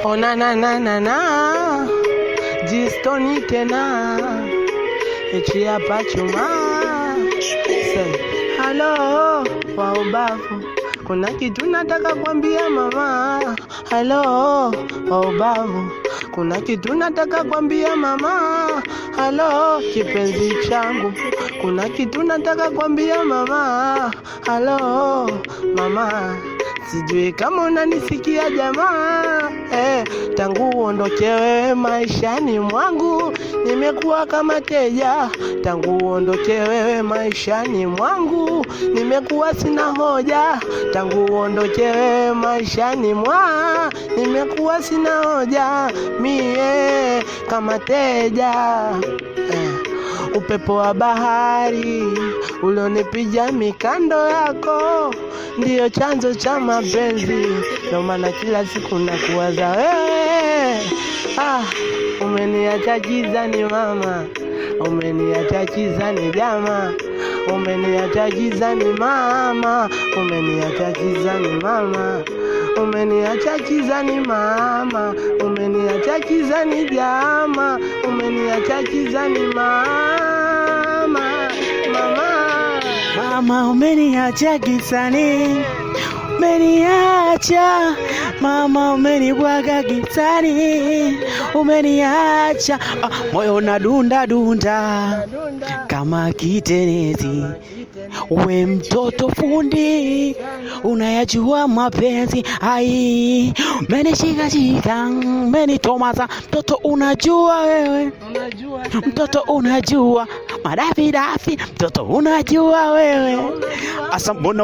Oh na na na na na, jistoni tena, ichi hapa chuma. Say hello wa ubavu, kuna kitu nataka kwambia mama. Hello wa ubavu, kuna kitu nataka kwambia mama. Hello kipenzi changu, kuna kitu nataka kwambia mama. Hello mama, sijui kama unanisikia jamaa. Tangu uondoke wewe maishani mwangu, nimekuwa kama teja. Tangu uondoke wewe maishani mwangu, nimekuwa sina hoja. Tangu uondoke wewe maishani mwangu, nimekuwa sina hoja. Mie kama teja. Upepo wa bahari ulionipiga mikando yako ndio chanzo cha mapenzi, ndio maana kila siku nakuwaza wewe. Umeniacha gizani mama, umeniacha gizani jama, umeniacha gizani mama, umeniacha gizani mama, umeniacha gizani mama, umeniacha gizani jama, umeniacha gizani mama, mama umeniacha gizani, umeniacha mama, umenibwaga gizani, umeniacha moyo unadunda dunda kama kitenezi. We mtoto fundi, unayajua mapenzi. Ai, umenishika shika, umenitomaza. Mtoto unajua wewe, mtoto unajua madafi dafi, mtoto unajua wewe. Asa mbona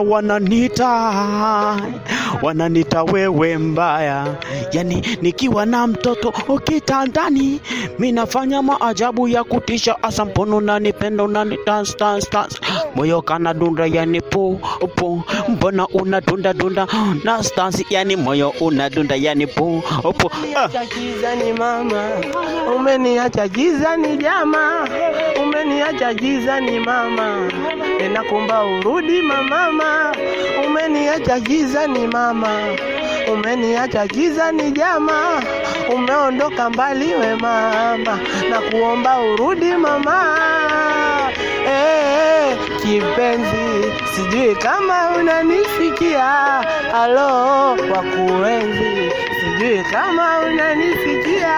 wananita wewe mbaya, yani nikiwa na mtoto ukitandani mimi nafanya maajabu ya kutisha. Asa mbona unanipenda, unanidance moyo kana dunda, yani po mbona unadunda na stance, yani moyo unadunda, yani po. Umeniacha gizani mama, umeniacha gizani jama, umeniacha gizani mama, ninakuomba urudi mama. Umeniacha gizani mama, umeniacha gizani jama, umeondoka mbali we mama, nakuomba urudi mama. Kipenzi, sijui kama unanisikia. Halo wa kuenzi, sijui kama unanisikia.